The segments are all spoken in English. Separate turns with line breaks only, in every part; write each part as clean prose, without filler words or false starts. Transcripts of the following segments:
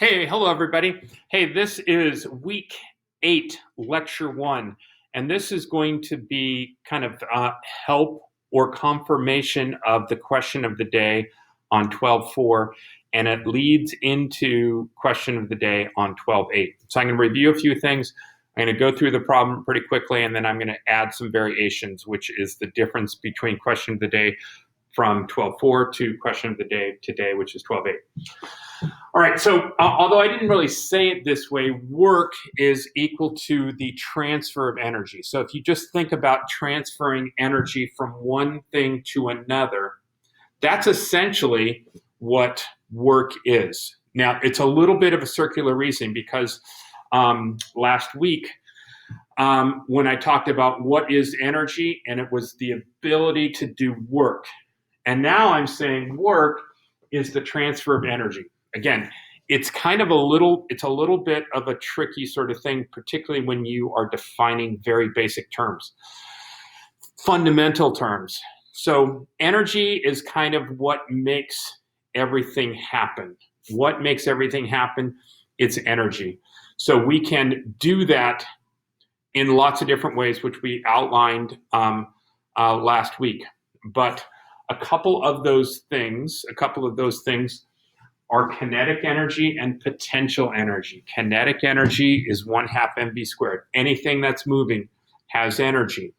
Hey, hello everybody. Hey, this is week 8, lecture 1, and this is going to be kind of help or confirmation of the question of the day on 12.4, and it leads into question of the day on 12.8. So I'm going to review a few things. I'm going to go through the problem pretty quickly, and then I'm going to add some variations, which is the difference between question of the day from 12.4 to question of the day today, which is 12.8. All right, so although I didn't really say it this way, work is equal to the transfer of energy. So if you just think about transferring energy from one thing to another, that's essentially what work is. Now, it's a little bit of a circular reasoning because last week, when I talked about what is energy, and it was the ability to do work. And now I'm saying work is the transfer of energy. Again, it's kind of a little bit of a tricky sort of thing, particularly when you are defining very basic terms, fundamental terms. So energy is kind of what makes everything happen. What makes everything happen? It's energy. So we can do that in lots of different ways, which we outlined last week. But a couple of those things are kinetic energy and potential energy. Kinetic energy is 1/2 mv squared. Anything that's moving has energy,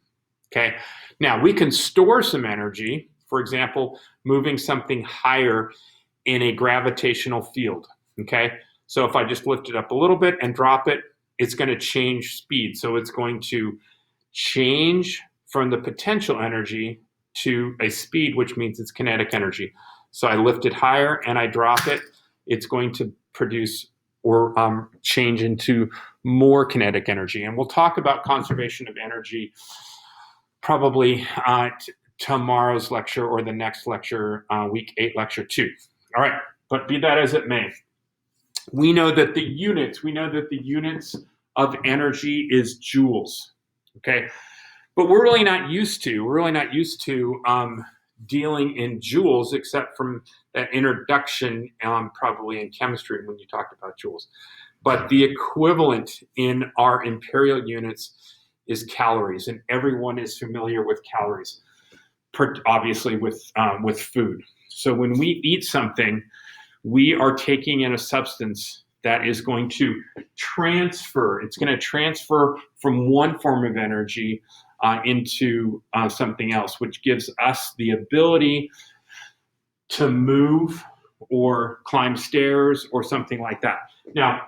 okay? Now, we can store some energy, for example, moving something higher in a gravitational field, okay? So if I just lift it up a little bit and drop it, it's gonna change speed. So it's going to change from the potential energy to a speed, which means it's kinetic energy. So I lift it higher and I drop it, it's going to produce or change into more kinetic energy. And we'll talk about conservation of energy probably tomorrow's lecture or the next lecture, week 8, lecture 2. All right, but be that as it may, we know that the units of energy is joules, okay? But we're really not used to dealing in joules, except from that introduction probably in chemistry when you talked about joules. But the equivalent in our imperial units is calories, and everyone is familiar with calories, obviously with food. So when we eat something, we are taking in a substance that is going to transfer. It's going to transfer from one form of energy into something else, which gives us the ability to move or climb stairs or something like that. Now,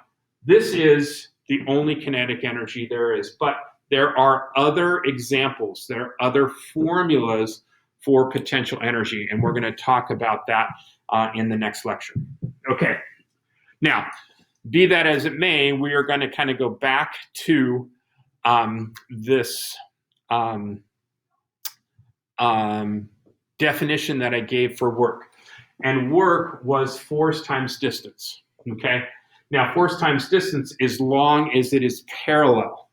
this is the only kinetic energy there is, but there are other examples, there are other formulas for potential energy, and we're going to talk about that in the next lecture. Okay, now, be that as it may, we are going to kind of go back to this definition that I gave for work. And work was force times distance, okay? Now, force times distance as long as it is parallel.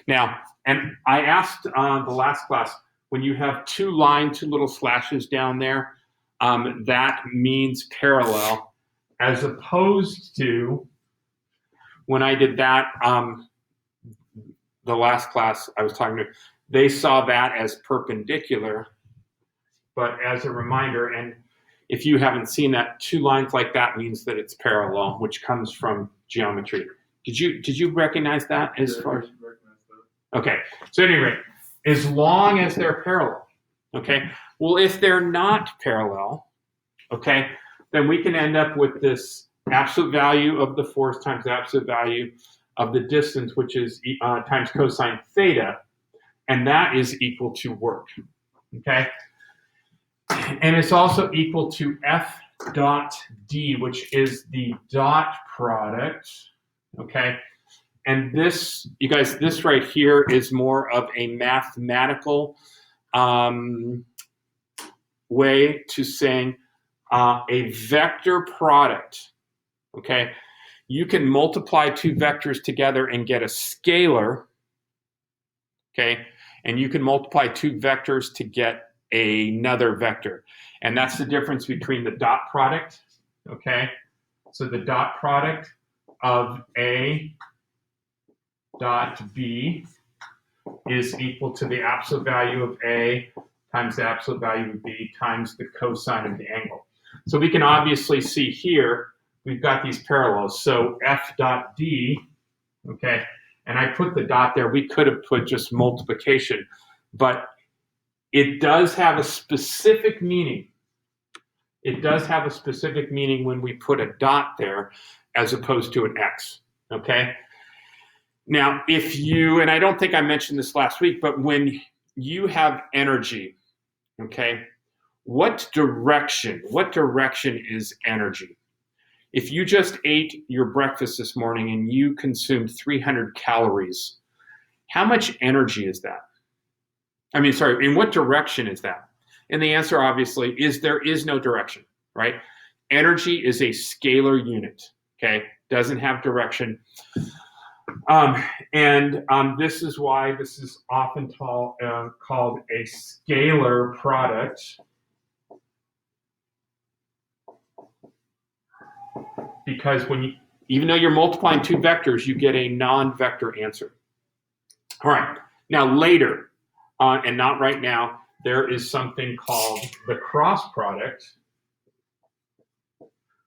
Now, and I asked the last class, when you have two little slashes down there, that means parallel, as opposed to when I did that, the last class I was talking to, they saw that as perpendicular. But as a reminder, and if you haven't seen that, two lines like that means that it's parallel, which comes from geometry. Did you recognize that as far as? Okay, so anyway, as long as they're parallel, okay? Well, if they're not parallel, okay, then we can end up with this absolute value of the force times absolute value of the distance, which is times cosine theta, and that is equal to work, okay? And it's also equal to F dot D, which is the dot product, okay? And this, you guys, this right here is more of a mathematical way to saying a vector product, okay? You can multiply two vectors together and get a scalar, okay? And you can multiply two vectors to get another vector. And that's the difference between the dot product, okay? So the dot product of A dot B is equal to the absolute value of A times the absolute value of B times the cosine of the angle. So we can obviously see here, we've got these parallels. So F dot D, okay, and I put the dot there. We could have put just multiplication, but it does have a specific meaning. It does have a specific meaning when we put a dot there as opposed to an X, okay? Now, if you, and I don't think I mentioned this last week, but when you have energy, okay, what direction is energy? If you just ate your breakfast this morning and you consumed 300 calories, how much energy is that? I mean, sorry, in what direction is that? And the answer obviously is there is no direction, right? Energy is a scalar unit, okay? Doesn't have direction. This is why this is often called a scalar product, because even though you're multiplying two vectors, you get a non-vector answer. All right, now later, and not right now, there is something called the cross product,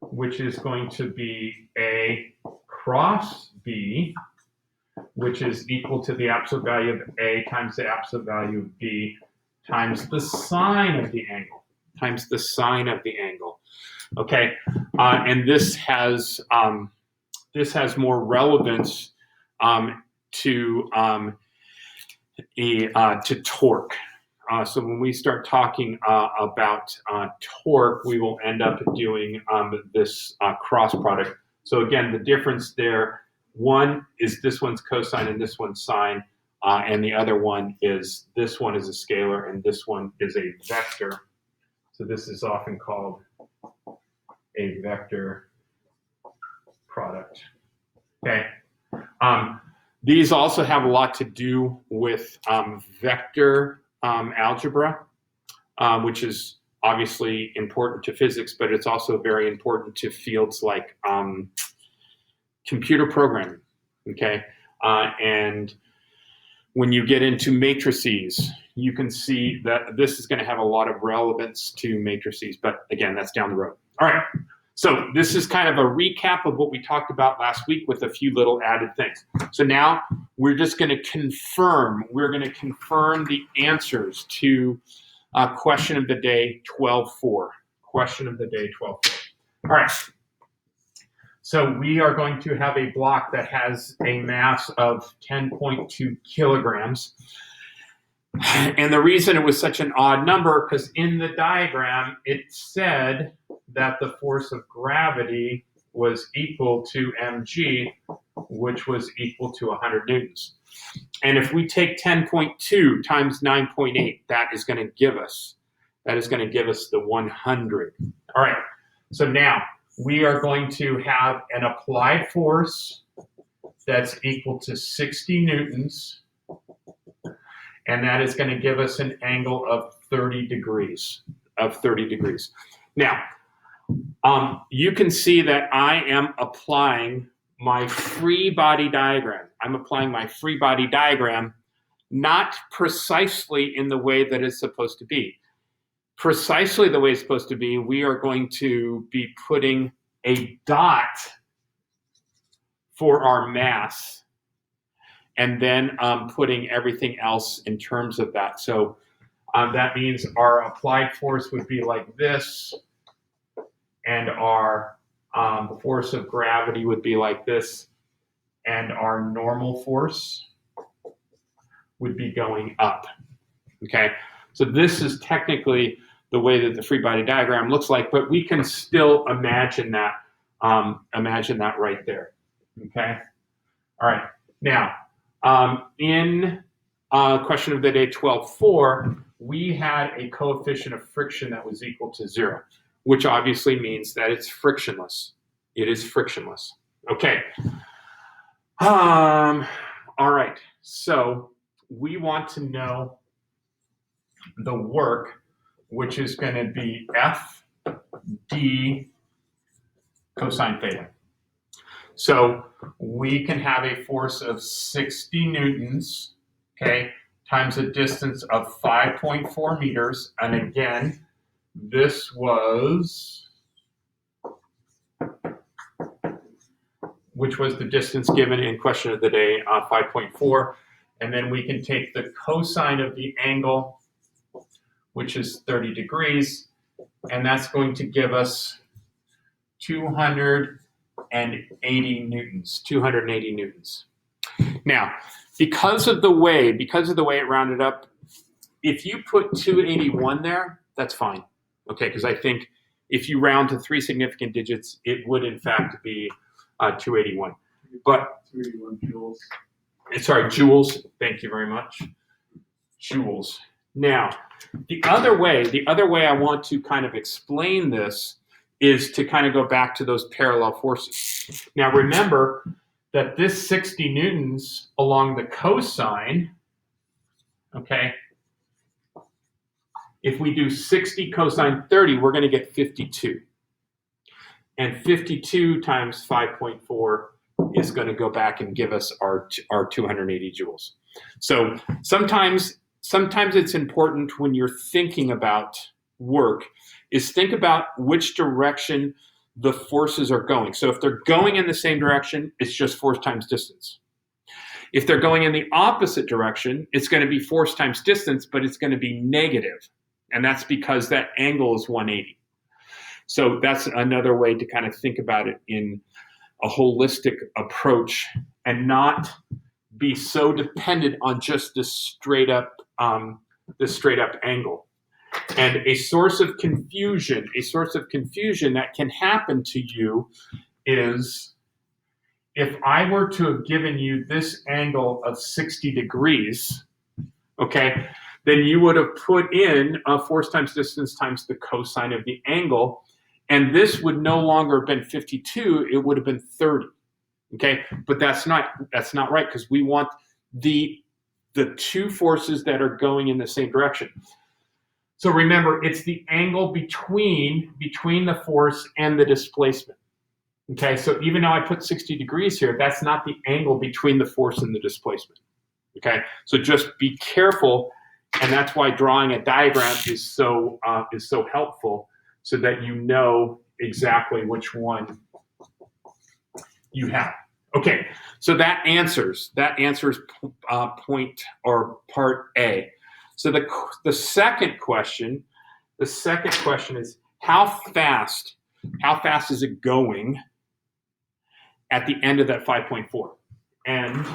which is going to be A cross B, which is equal to the absolute value of A times the absolute value of B times the sine of the angle, okay? And this has more relevance to torque. So when we start talking about torque, we will end up doing this cross product. So again, the difference there, one is this one's cosine and this one's sine, and the other one is this one is a scalar and this one is a vector. So this is often called a vector product. Okay. These also have a lot to do with vector algebra, which is obviously important to physics, but it's also very important to fields like computer programming, okay? And when you get into matrices, you can see that this is going to have a lot of relevance to matrices, but again, that's down the road. All right, so this is kind of a recap of what we talked about last week with a few little added things. So now we're just going to confirm, the answers to question of the day 12.4. Question of the day 12.4. All right. So we are going to have a block that has a mass of 10.2 kilograms. And the reason it was such an odd number, because in the diagram, it said that the force of gravity was equal to mg, which was equal to 100 newtons. And if we take 10.2 times 9.8, that is going to give us the 100. All right, so now we are going to have an applied force that's equal to 60 newtons, and that is going to give us an angle of 30 degrees. Now, you can see that I am applying my free body diagram. Not precisely in the way that it's supposed to be. Precisely the way it's supposed to be, we are going to be putting a dot for our mass and then putting everything else in terms of that. So that means our applied force would be like this, and our force of gravity would be like this, and our normal force would be going up, okay? So this is technically the way that the free body diagram looks like, but we can still imagine that right there, okay? All right, now, in question of the day 12.4, we had a coefficient of friction that was equal to 0, which obviously means that it's frictionless. It is frictionless, okay? All right, so we want to know the work, which is going to be F d cosine theta. So we can have a force of 60 newtons, okay, times a distance of 5.4 meters. And again, this was, which was the distance given in question of the day, 5.4. And then we can take the cosine of the angle, which is 30 degrees, and that's going to give us 280 newtons, 280 newtons. Now, because of the way it rounded up, if you put 281 there, that's fine, okay? Because I think if you round to 3 significant digits, it would in fact be 281. But
281 joules.
Sorry, joules. Thank you very much. Joules. Now, the other way I want to kind of explain this is to kind of go back to those parallel forces. Now, remember that this 60 newtons along the cosine, okay, if we do 60 cosine 30, we're going to get 52. And 52 times 5.4 is going to go back and give us our 280 joules. So sometimes it's important when you're thinking about work is think about which direction the forces are going. So if they're going in the same direction, it's just force times distance. If they're going in the opposite direction, it's going to be force times distance, but it's going to be negative. And that's because that angle is 180. So that's another way to kind of think about it in a holistic approach and not be so dependent on just this straight up angle. And a source of confusion that can happen to you is if I were to have given you this angle of 60 degrees, okay, then you would have put in force times distance times the cosine of the angle, and this would no longer have been 52, it would have been 30. Okay, but that's not right, because we want the two forces that are going in the same direction. So remember, it's the angle between the force and the displacement. Okay, so even though I put 60 degrees here, that's not the angle between the force and the displacement. Okay, so just be careful, and that's why drawing a diagram is so helpful, so that you know exactly which one you have. Okay, so that answers point or part A. So the second question is how fast is it going at the end of that 5.4? And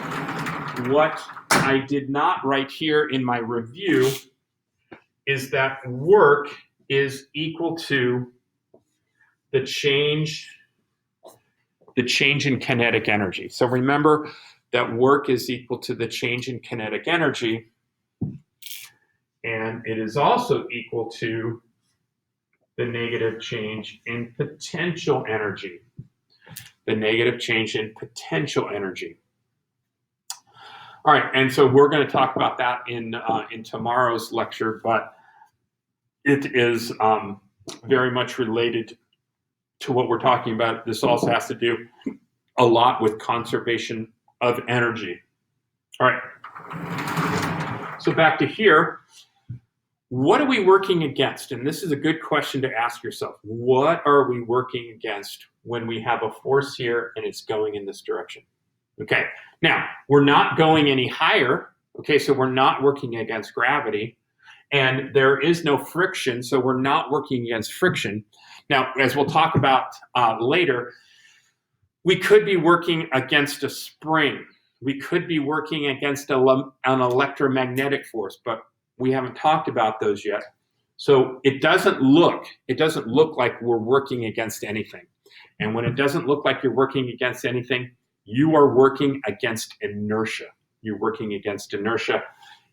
what I did not write here in my review is that work is equal to the change in kinetic energy. So remember that work is equal to the change in kinetic energy, and it is also equal to the negative change in potential energy. The negative change in potential energy. All right, and so we're going to talk about that in tomorrow's lecture, but it is very much related to what we're talking about. This also has to do a lot with conservation of energy. All right, so back to here. What are we working against? And this is a good question to ask yourself. What are we working against when we have a force here and it's going in this direction? Okay, now we're not going any higher. Okay, so we're not working against gravity, and there is no friction, so we're not working against friction. Now, as we'll talk about later, we could be working against a spring. We could be working against an electromagnetic force, but we haven't talked about those yet. So it doesn't look like we're working against anything. And when it doesn't look like you're working against anything, you are working against inertia. You're working against inertia.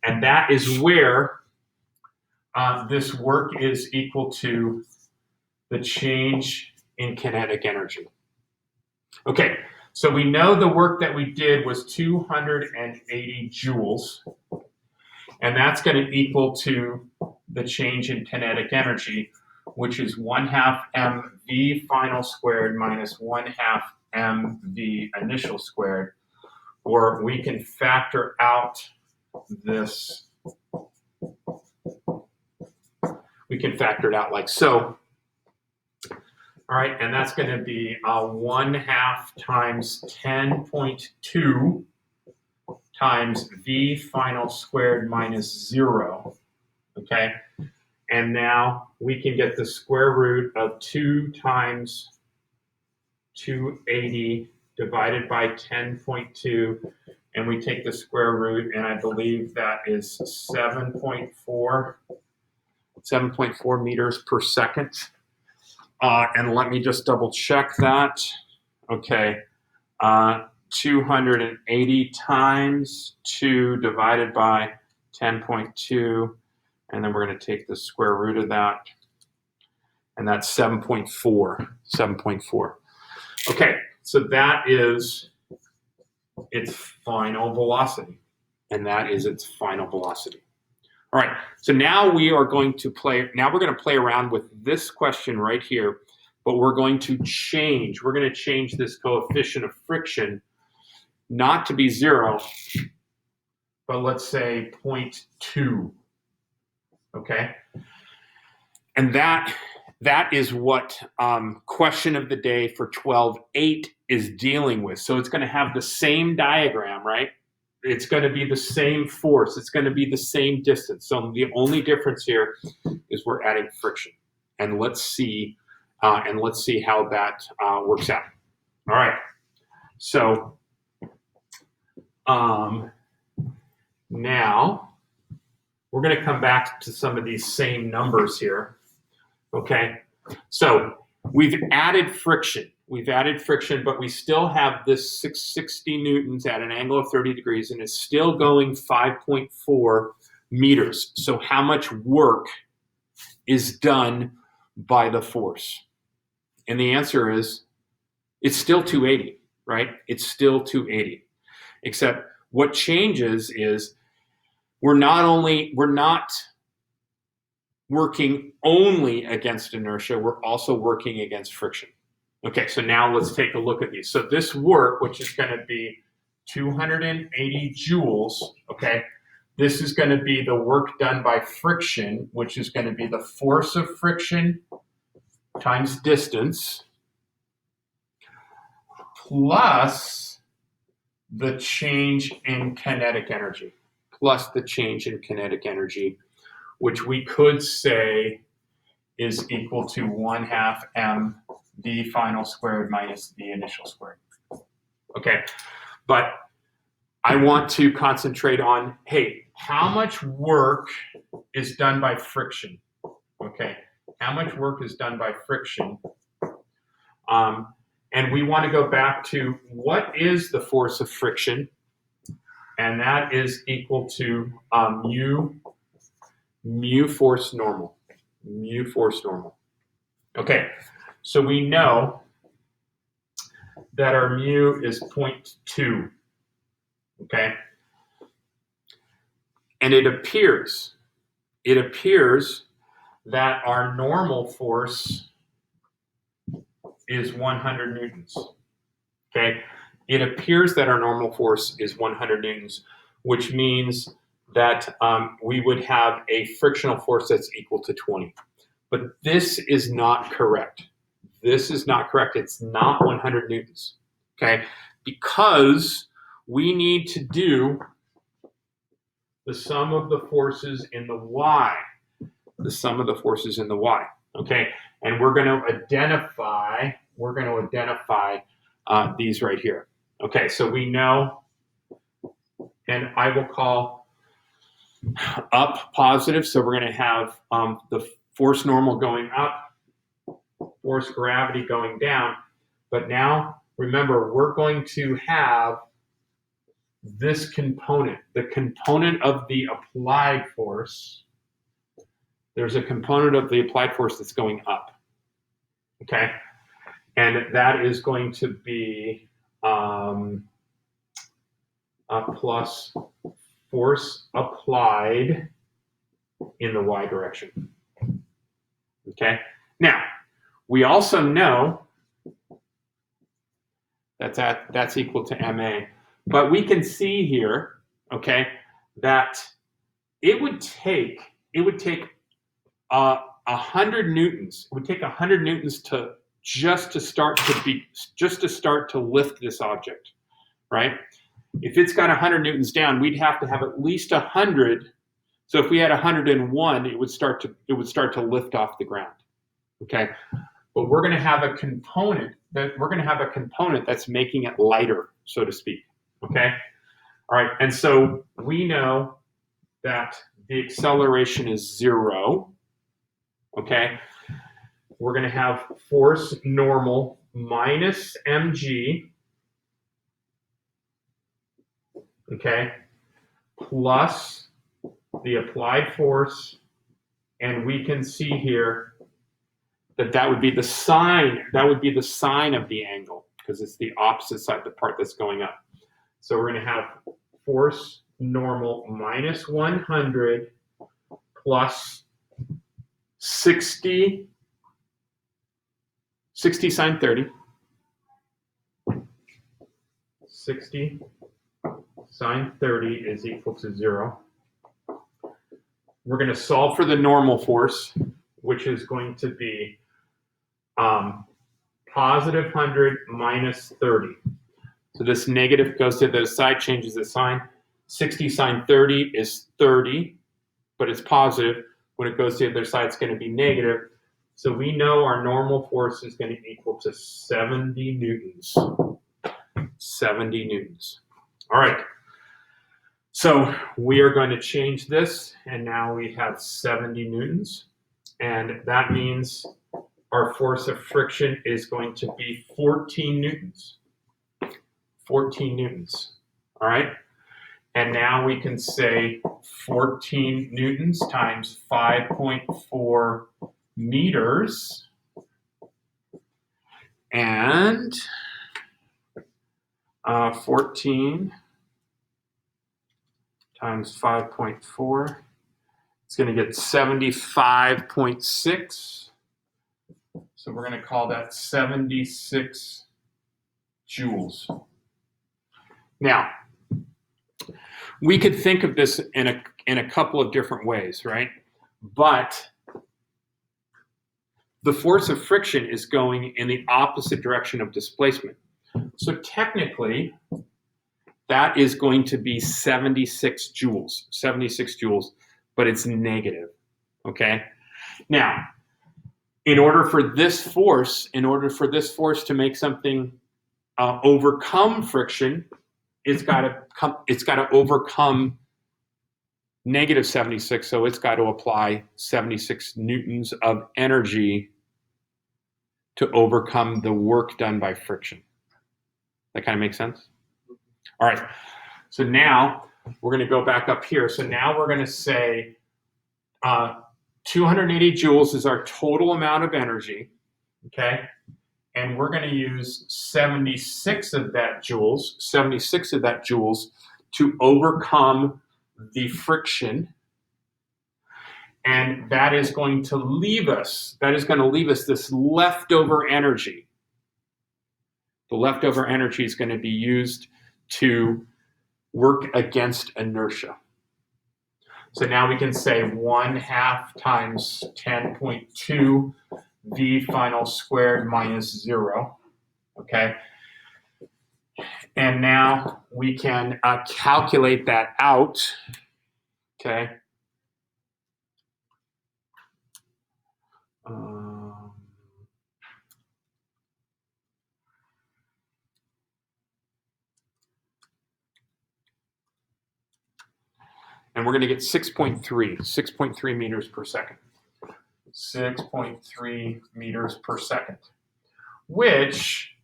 And that is where this work is equal to the change in kinetic energy. Okay, so we know the work that we did was 280 joules, and that's going to equal to the change in kinetic energy, which is 1/2 mv final squared minus 1/2 mv initial squared. Or we can factor out this. We can factor it out like so. All right, and that's going to be 1/2 times 10.2 times v final squared minus 0. Okay, and now we can get the square root of 2 times 280 divided by 10.2, and we take the square root, and I believe that is 7.4 meters per second. And let me just double check that. Okay, 280 times 2 divided by 10.2, and then we're going to take the square root of that, and that's 7.4. 7.4. Okay, so that is its final velocity, and that is its final velocity. All right, so now we are going to play, now we're going to play around with this question right here, but we're going to change. We're going to change this coefficient of friction not to be 0, but let's say 0.2, okay? And that is what question of the day for 12.8 is dealing with. So it's going to have the same diagram, right? It's going to be the same force. It's going to be the same distance. So the only difference here is we're adding friction. And let's see how that works out. All right. So now we're going to come back to some of these same numbers here. Okay. So we've added friction. But we still have this 660 newtons at an angle of 30 degrees, and it's still going 5.4 meters. So how much work is done by the force? And the answer is, it's still 280, right? It's still 280. Except what changes is we're not working only against inertia, we're also working against friction. Okay, so now let's take a look at these. So this work, which is going to be 280 joules, okay, this is going to be the work done by friction, which is going to be the force of friction times distance, plus the change in kinetic energy, which we could say is equal to 1/2 m v final squared minus v initial squared. Okay, but I want to concentrate on, hey, how much work is done by friction? Okay, how much work is done by friction? And we want to go back to what is the force of friction? And that is equal to mu force normal. Okay, so we know that our mu is 0.2, okay? And it appears that our normal force is 100 newtons, okay? It appears that our normal force is 100 newtons, which means that we would have a frictional force that's equal to 20. But this is not correct. It's not 100 newtons, okay? Because we need to do the sum of the forces in the y. Okay? And we're going to identify these right here. Okay, so we know, and I will call up positive, so we're going to have the force normal going up, force gravity going down. But now, remember, we're going to have this component, the component of the applied force. There's a component of the applied force that's going up, okay? And that is going to be plus force applied in the y direction, okay? Now, we also know that's equal to MA, but we can see here, okay, that it would take 100 newtons. It would take 100 newtons to just to start to lift this object, right? If it's got 100 newtons down, we'd have to have at least 100. So if we had 101, it would start to lift off the ground. Okay, but we're going to have a component that's making it lighter, so to speak. Okay, all right, and so we know that the acceleration is 0. Okay, we're going to have force normal minus mg, okay, plus the applied force, and we can see here that would be the sine. That would be the sine of the angle because it's the opposite side, the part that's going up. So we're going to have force normal minus 100 plus 60 sine 30. 60 sine 30 is equal to 0. We're going to solve for the normal force, which is going to be positive 100 minus 30. So this negative goes to the side, changes the sign. 60 sine 30 is 30, but it's positive. When it goes to the other side, it's going to be negative. So we know our normal force is going to equal to 70 newtons. 70 newtons. All right. So we are going to change this, and now we have 70 newtons. And that means our force of friction is going to be 14 newtons. 14 newtons. All right. And now we can say 14 newtons times 5.4 meters. And 14 times 5.4. It's going to get 75.6. So we're going to call that 76 joules. Now, we could think of this in a couple of different ways, right? But the force of friction is going in the opposite direction of displacement. So technically, that is going to be 76 joules, but it's negative, okay? Now, in order for this force to make something overcome friction, it's got to overcome negative 76, so it's got to apply 76 newtons of energy to overcome the work done by friction. That kind of makes sense? All right, so now we're going to go back up here. So now we're going to say 280 joules is our total amount of energy, okay? And we're going to use 76 of that joules to overcome the friction. And that is going to leave us this leftover energy. The leftover energy is going to be used to work against inertia. So now we can say 1/2 times 10.2 V final squared minus 0, okay? And now we can calculate that out, okay? And we're going to get 6.3 meters per second. 6.3 meters per second, which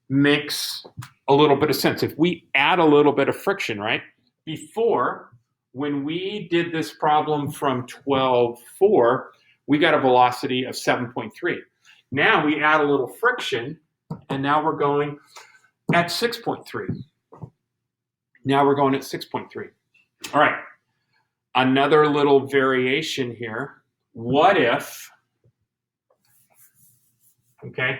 makes a little bit of sense. If we add a little bit of friction, right? Before, when we did this problem from 12.4, we got a velocity of 7.3. Now we add a little friction, and now we're going at 6.3. Now we're going at 6.3. All right, another little variation here. What if okay?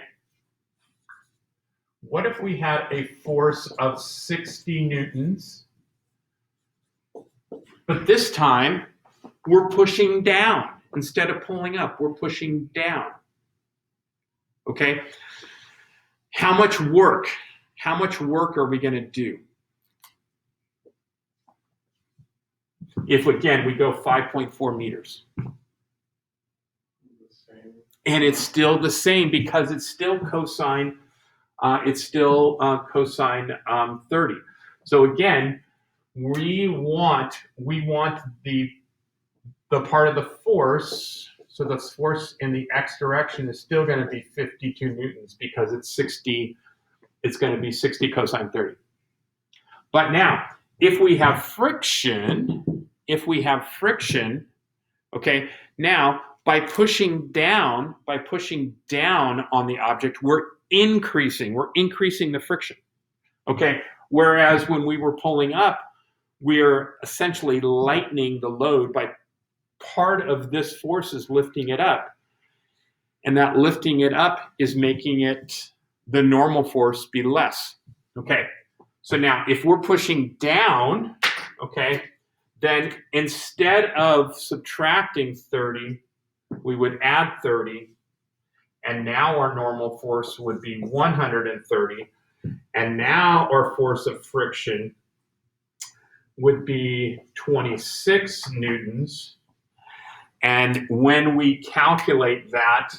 What if we had a force of 60 newtons, but this time we're pushing down. Instead of pulling up, we're pushing down, okay? How much work are we gonna do? If, again, we go 5.4 meters. And it's still the same because it's still cosine, cosine 30. So again, we want the part of the force, so the force in the x direction is still going to be 52 newtons because it's 60, it's going to be 60 cosine 30. But now, if we have friction, okay, now by pushing down on the object, we're increasing the friction, okay? Whereas when we were pulling up, we're essentially lightening the load by part of this force is lifting it up. And that lifting it up is making it, the normal force, be less, okay? So now if we're pushing down, okay, then instead of subtracting 30, we would add 30, and now our normal force would be 130, and now our force of friction would be 26 newtons. And when we calculate that,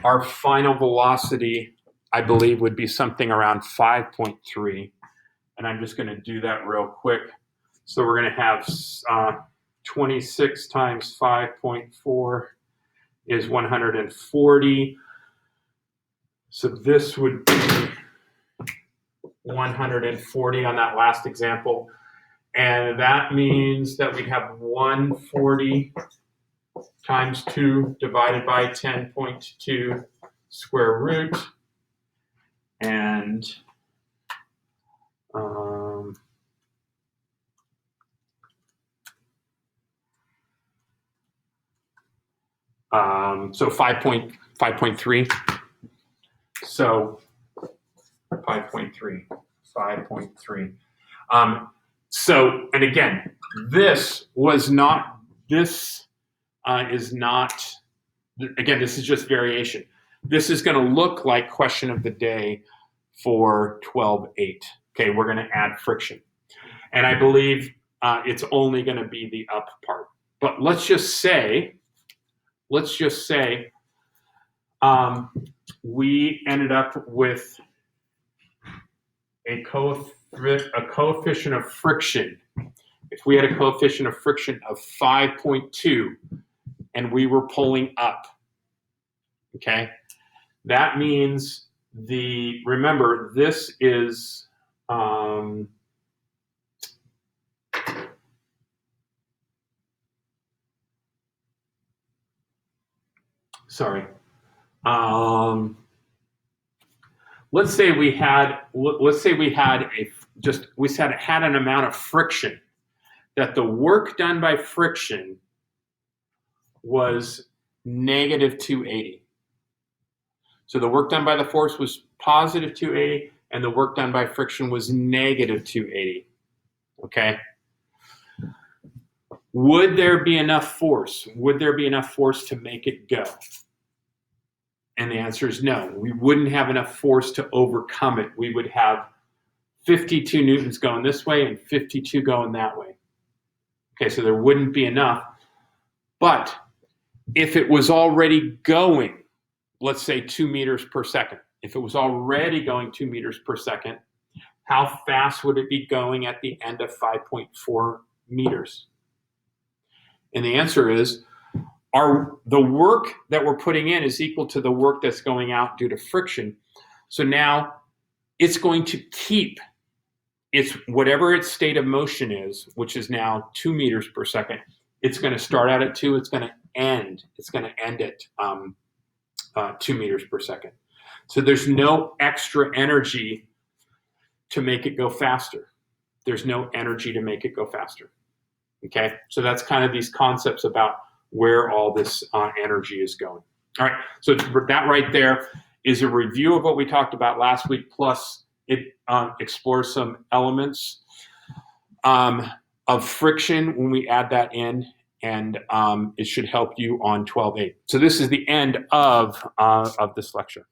our final velocity, I believe, would be something around 5.3. And I'm just going to do that real quick. So we're going to have 26 times 5.4 is 140. So this would be 140 on that last example. And that means that we have 140 times 2 divided by 10.2 square root. And so 5.3. So 5.3. So, and again, this is not, again, this is just variation. This is going to look like question of the day for 12.8. Okay, we're going to add friction. And I believe it's only going to be the up part. But let's just say we ended up with a coefficient of friction. If we had a coefficient of friction of 5.2 and we were pulling up, okay, that means remember, this is, sorry. Let's say we had an amount of friction, that the work done by friction was negative 280. So the work done by the force was positive 280, and the work done by friction was negative 280. Okay. Would there be enough force? Would there be enough force to make it go? And the answer is no. We wouldn't have enough force to overcome it. We would have 52 newtons going this way and 52 going that way. Okay, so there wouldn't be enough. But if it was already going, let's say 2 meters per second, if it was already going 2 meters per second, how fast would it be going at the end of 5.4 meters? And the answer is, the work that we're putting in is equal to the work that's going out due to friction. So now it's going to keep whatever its state of motion is, which is now 2 meters per second. It's going to start out at 2. It's going to end at 2 meters per second. So there's no extra energy to make it go faster. There's no energy to make it go faster. Okay, so that's kind of these concepts about where all this energy is going. All right, so that right there is a review of what we talked about last week, plus it explores some elements of friction when we add that in, and it should help you on 12.8. So this is the end of this lecture.